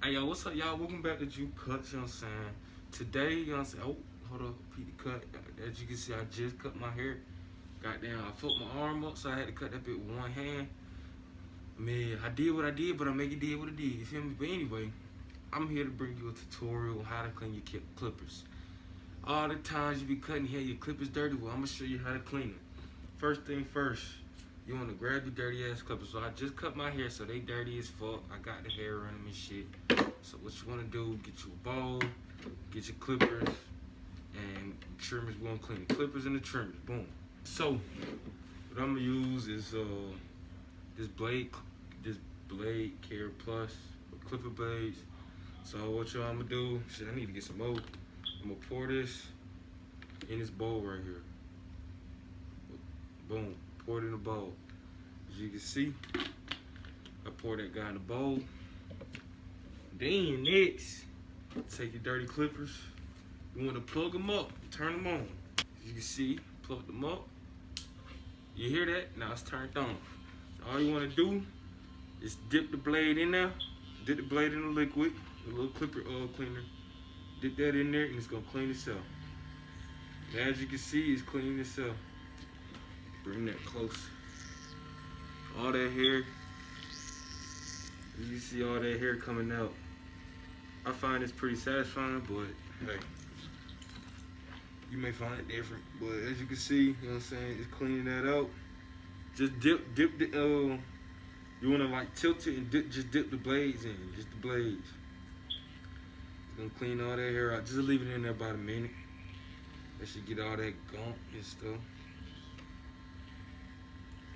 Hey, yo, what's up, y'all? Welcome back to Juke Cuts, you know what I'm saying? Today, you know what I'm saying? Oh, hold up, Pete cut. As you can see, I just cut my hair. Goddamn, I fucked my arm up, so I had to cut that bit with one hand. Man, I did what I did, but I make it did what it did, you feel me? But anyway, I'm here to bring you a tutorial on how to clean your clippers. All the times you be cutting hair, your clippers dirty, well, I'm gonna show you how to clean it. First thing first, you wanna grab your dirty ass clippers. So I just cut my hair, so they dirty as fuck. I got the hair on them and shit. So what you wanna do, get you a bowl, get your clippers, and trimmers. We gonna clean the clippers and the trimmers, boom. So, what I'm gonna use is this blade Care Plus clipper blades. So what y'all I'm gonna do, shit, I need to get some more. I'm gonna pour this in this bowl right here. Boom, pour it in the bowl. As you can see, I pour that guy in the bowl. Then next, take your dirty clippers. You wanna plug them up, turn them on. As you can see, plug them up. You hear that? Now it's turned on. All you wanna do is dip the blade in there, dip the blade in the liquid, a little clipper cleaner. Dip that in there and it's gonna clean itself. Now, as you can see, it's cleaning itself. Bring that close. All that hair, you see all that hair coming out. I find it's pretty satisfying, but hey, you may find it different. But as you can see, you know what I'm saying, it's cleaning that out. Just dip the, you wanna like tilt it and just dip the blades in, just the blades. It's gonna clean all that hair out. Just leave it in there about a minute. That should get all that gunk and stuff.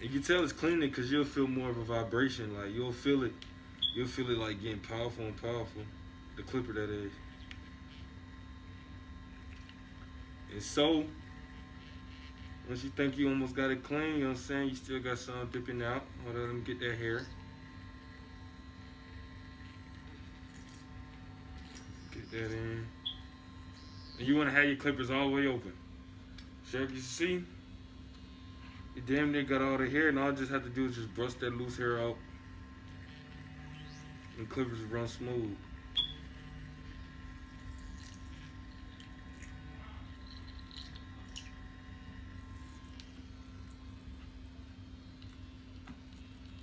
You can tell it's cleaning because you'll feel more of a vibration. Like you'll feel it like getting powerful and powerful. The clipper, that is. And so, once you think you almost got it clean, you know what I'm saying, you still got some dipping out. Hold on, let me get that hair. Get that in. And you want to have your clippers all the way open. So if you see, you damn near got all the hair, and all I just have to do is just brush that loose hair out. And clippers run smooth.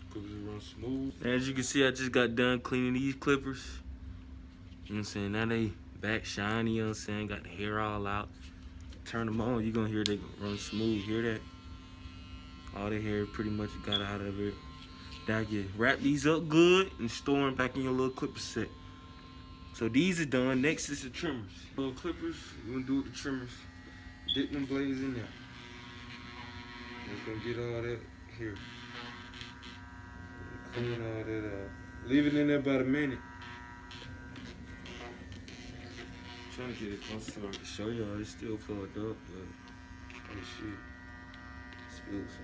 Clippers run smooth. As you can see, I just got done cleaning these clippers. You know what I'm saying? Now they back shiny, you know what I'm saying? Got the hair all out. Turn them on, you're gonna hear they run smooth. Hear that? All the hair pretty much got out of it. Now you wrap these up good and store them back in your little clipper set. So these are done. Next is the trimmers. Little clippers, we're gonna do with the trimmers. Dip them blades in there. It's gonna get all that here. Clean all that out. Leave it in there about a minute. Trying to get it close so I can show y'all. It's still plugged up, but oh shit. Spills.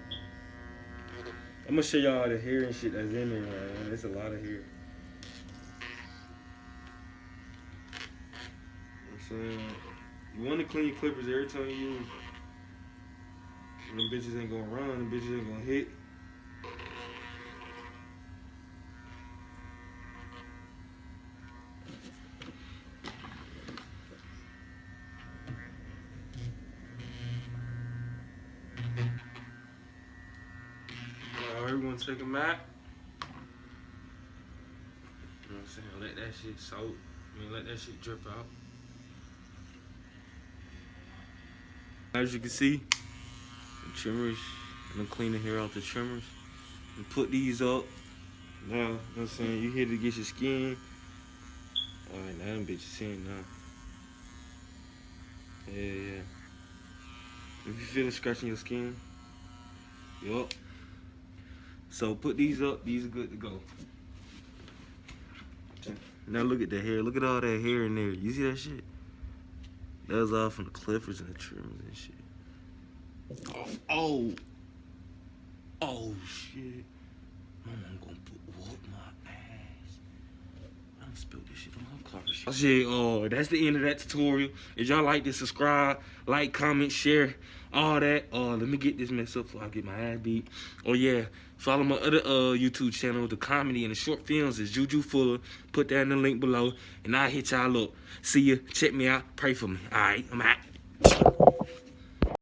I'm gonna show y'all the hair and shit that's in there, man. There's a lot of hair. You know what I'm saying? You wanna clean your clippers every time you use them. Them bitches ain't gonna run, them bitches ain't gonna hit. Alright, we're gonna take them out. You know what I'm saying? Let that shit soak. Let that shit drip out. As you can see, the trimmers, I'm gonna clean the hair off the trimmers and put these up. Now, you know what I'm saying, you here to get your skin. Alright, now them bitches in now. Yeah. If you feel it scratching your skin, yup. So put these up, these are good to go. Now look at the hair, look at all that hair in there. You see that shit? That was all from the clippers and the trimmers and shit. Oh shit. My mom gonna whoop my ass. My I spilled this shit on my car. Shit, that's the end of that tutorial. If y'all like this, subscribe, like, comment, share, all that. Let me get this mess up before I get my ass beat. Oh yeah, follow my other YouTube channel, the comedy and the short films is Juju Fuller. Put that in the link below, and I'll hit y'all up. See ya. Check me out. Pray for me. All right, I'm out.